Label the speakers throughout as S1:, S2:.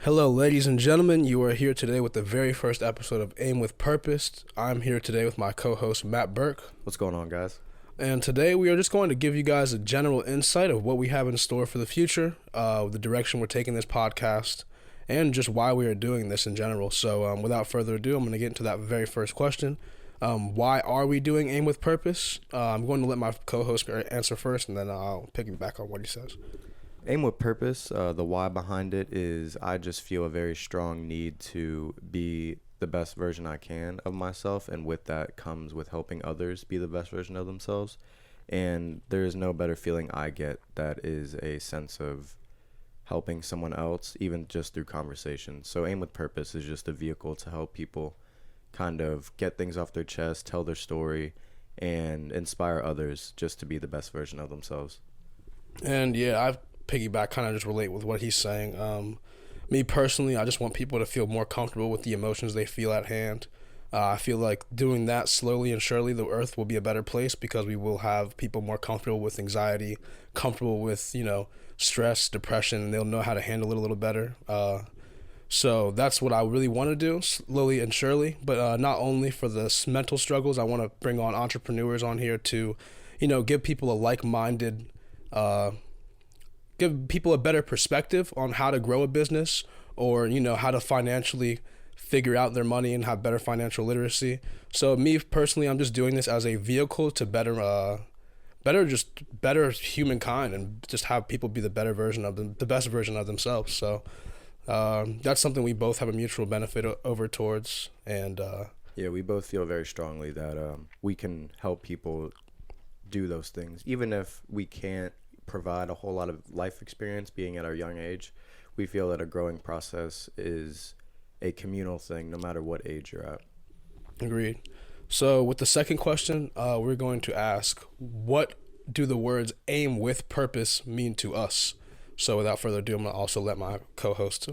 S1: Hello, ladies and gentlemen. You are here today with the very first episode of Aim with Purpose. I'm here today with my co-host, Matt Burke.
S2: What's going on, guys?
S1: And today we are just going to give you guys a general insight of what we have in store for the future, the direction we're taking this podcast, and just why we are doing this in general. So without further ado, I'm going to get into that very first question. Why are we doing Aim with Purpose? I'm going to let my co-host answer first, and then I'll piggyback on what he says.
S2: Aim with Purpose, the why behind it is I just feel a very strong need to be the best version I can of myself, and with that comes with helping others be the best version of themselves. And there is no better feeling I get that is a sense of helping someone else, even just through conversation. So Aim with Purpose is just a vehicle to help people kind of get things off their chest, tell their story, and inspire others just to be the best version of themselves.
S1: And yeah, I've piggyback, kind of just relate with what he's saying. Me personally, I just want people to feel more comfortable with the emotions they feel at hand. I feel like doing that slowly and surely, the earth will be a better place because we will have people more comfortable with anxiety, comfortable with, stress, depression, and they'll know how to handle it a little better. So that's what I really want to do, slowly and surely. But not only for the mental struggles, I want to bring on entrepreneurs on here to, give people a like-minded give people a better perspective on how to grow a business or, how to financially figure out their money and have better financial literacy. So me personally, I'm just doing this as a vehicle to better humankind and just have people be the better version of them, the best version of themselves. So that's something we both have a mutual benefit over towards. And
S2: yeah, we both feel very strongly that we can help people do those things, even if we can't provide a whole lot of life experience being at our young age. We feel that a growing process is a communal thing no matter what age you're at.
S1: Agreed. So with the second question, we're going to ask, what do the words aim with purpose mean to us? So without further ado, I'm going to also let my co-host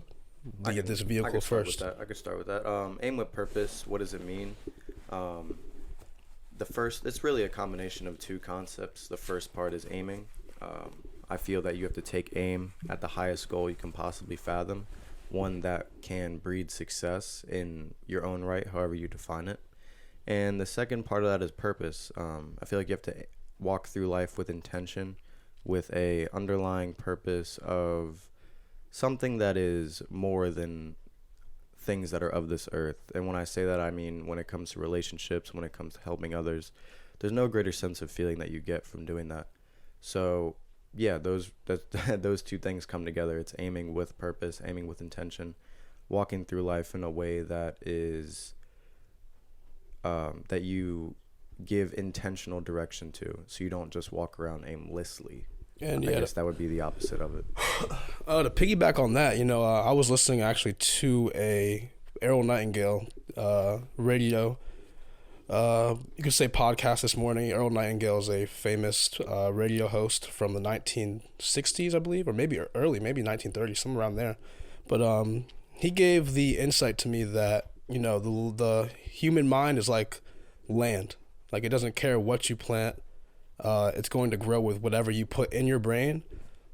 S1: get this vehicle first.
S2: I could start with that. Aim with purpose, what does it mean? It's really a combination of two concepts. The first part is aiming. I feel that you have to take aim at the highest goal you can possibly fathom, one that can breed success in your own right, however you define it. And the second part of that is purpose. I feel like you have to walk through life with intention, with a underlying purpose of something that is more than things that are of this earth. And when I say that, I mean when it comes to relationships, when it comes to helping others, there's no greater sense of feeling that you get from doing that. So yeah, those two things come together. It's aiming with purpose, aiming with intention, walking through life in a way that is that you give intentional direction to, so you don't just walk around aimlessly. And I guess that would be the opposite of it.
S1: To piggyback on that, I was listening actually to a Errol Nightingale radio. You could say podcast this morning. Earl Nightingale is a famous radio host from the 1960s, I believe, or maybe early, maybe 1930s, somewhere around there. But he gave the insight to me that, the human mind is like land. Like, it doesn't care what you plant. It's going to grow with whatever you put in your brain.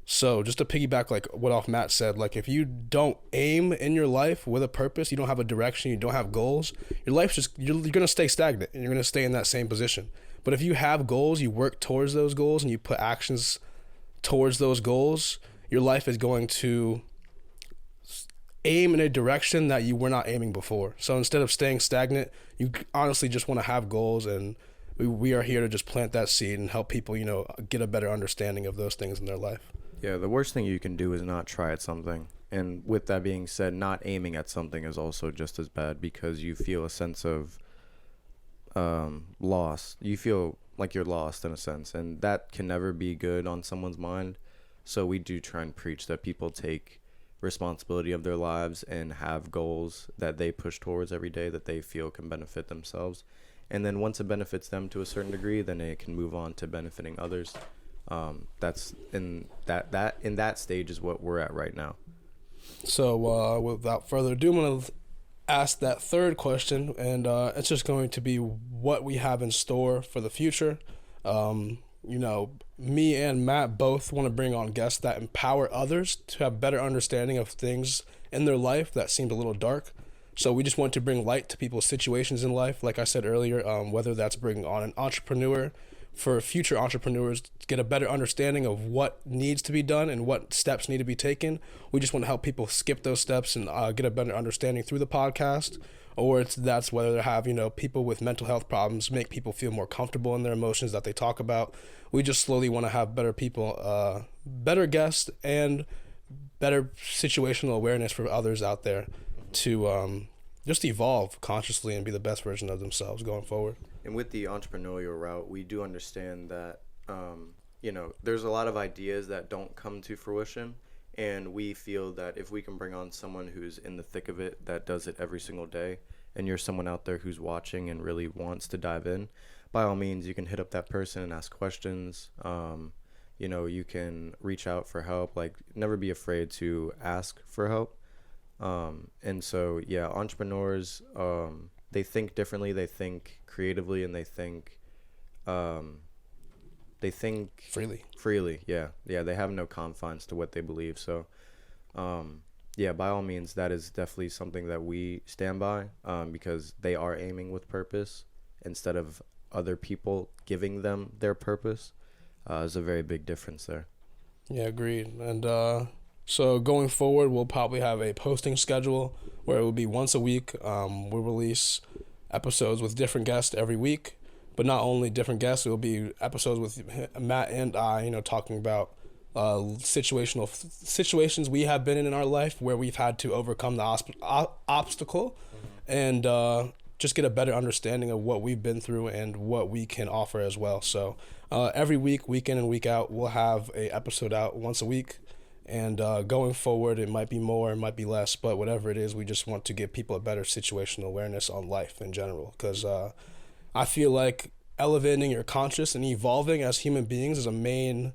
S1: So just to piggyback like what Matt said, like if you don't aim in your life with a purpose, you don't have a direction, you don't have goals, your life's just, you're going to stay stagnant and you're going to stay in that same position. But if you have goals, you work towards those goals and you put actions towards those goals, your life is going to aim in a direction that you were not aiming before. So instead of staying stagnant, you honestly just want to have goals, and we are here to just plant that seed and help people, get a better understanding of those things in their life.
S2: Yeah, the worst thing you can do is not try at something. And with that being said, not aiming at something is also just as bad, because you feel a sense of loss. You feel like you're lost in a sense, and that can never be good on someone's mind. So we do try and preach that people take responsibility of their lives and have goals that they push towards every day that they feel can benefit themselves. And then once it benefits them to a certain degree, then it can move on to benefiting others. That's in that stage is what we're at right now.
S1: So without further ado, I'm going to ask that third question, and it's just going to be what we have in store for the future. Me and Matt both want to bring on guests that empower others to have better understanding of things in their life that seemed a little dark. So we just want to bring light to people's situations in life. Like I said earlier, whether that's bringing on an entrepreneur for future entrepreneurs to get a better understanding of what needs to be done and what steps need to be taken. We just want to help people skip those steps and get a better understanding through the podcast. Or that's whether they have, people with mental health problems, make people feel more comfortable in their emotions that they talk about. We just slowly want to have better people, better guests, and better situational awareness for others out there to just evolve consciously and be the best version of themselves going forward.
S2: And with the entrepreneurial route, we do understand that, there's a lot of ideas that don't come to fruition. And we feel that if we can bring on someone who's in the thick of it, that does it every single day, and you're someone out there who's watching and really wants to dive in, by all means, you can hit up that person and ask questions. You can reach out for help. Like, never be afraid to ask for help. And so, yeah, entrepreneurs, they think differently, they think creatively, and they think freely. Yeah, they have no confines to what they believe. So by all means, that is definitely something that we stand by, because they are aiming with purpose instead of other people giving them their purpose. There's a very big difference there.
S1: Yeah, agreed. And so going forward, we'll probably have a posting schedule where it will be once a week. We'll release episodes with different guests every week. But not only different guests, it will be episodes with Matt and I, talking about situations we have been in our life where we've had to overcome the obstacle and just get a better understanding of what we've been through and what we can offer as well. So every week, week in and week out, we'll have a episode out once a week. And going forward, it might be more, it might be less, but whatever it is, we just want to give people a better situational awareness on life in general. Because I feel like elevating your conscious and evolving as human beings is a main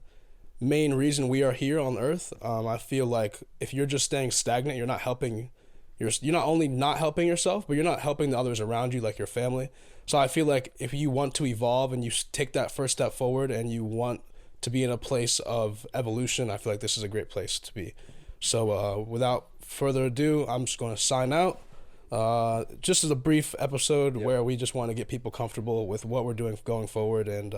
S1: reason we are here on Earth. I feel like if you're just staying stagnant, you're not helping. You're not only not helping yourself, but you're not helping the others around you, like your family. So I feel like if you want to evolve and you take that first step forward and you want to be in a place of evolution, I feel like this is a great place to be. So without further ado, I'm just going to sign out. Just as a brief episode where we just want to get people comfortable with what we're doing going forward, and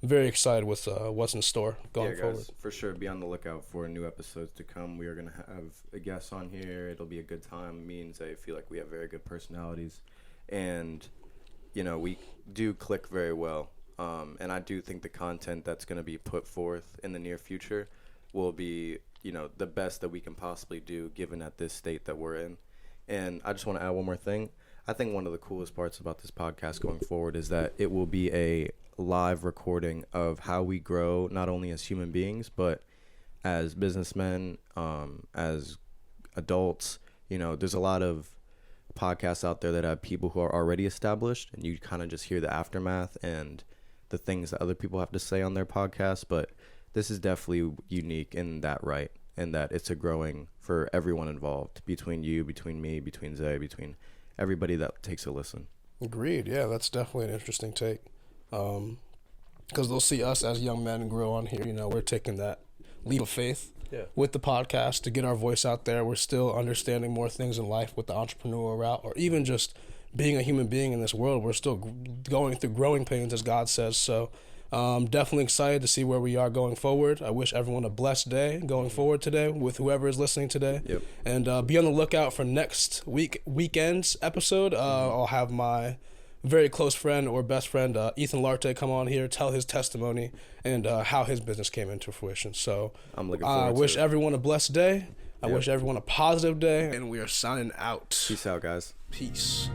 S1: very excited with what's in store going forward.
S2: For sure, be on the lookout for new episodes to come. We are going to have a guest on here. It'll be a good time. Me and Zay feel like we have very good personalities, and we do click very well. And I do think the content that's going to be put forth in the near future will be the best that we can possibly do, given at this state that we're in. And I just want to add one more thing. I think one of the coolest parts about this podcast going forward is that it will be a live recording of how we grow, not only as human beings, but as businessmen, as adults. There's a lot of podcasts out there that have people who are already established, and you kind of just hear the aftermath and the things that other people have to say on their podcast. But this is definitely unique in that right. And that it's a growing for everyone involved, between you, between me, between Zay, between everybody that takes a listen.
S1: Agreed. Yeah, that's definitely an interesting take. Because they'll see us as young men grow on here. We're taking that leap of faith with the podcast to get our voice out there. We're still understanding more things in life with the entrepreneurial route, or even just being a human being in this world. We're still going through growing pains, as God says. So definitely excited to see where we are going forward. I wish everyone a blessed day going forward today with whoever is listening today.
S2: Yep.
S1: And be on the lookout for next weekend's episode. I'll have my very close friend or best friend, Ethan Larte, come on here, tell his testimony and how his business came into fruition. So
S2: I'm looking forward to it.
S1: I wish everyone a blessed day. I wish everyone a positive day. And we are signing out.
S2: Peace out, guys.
S1: Peace.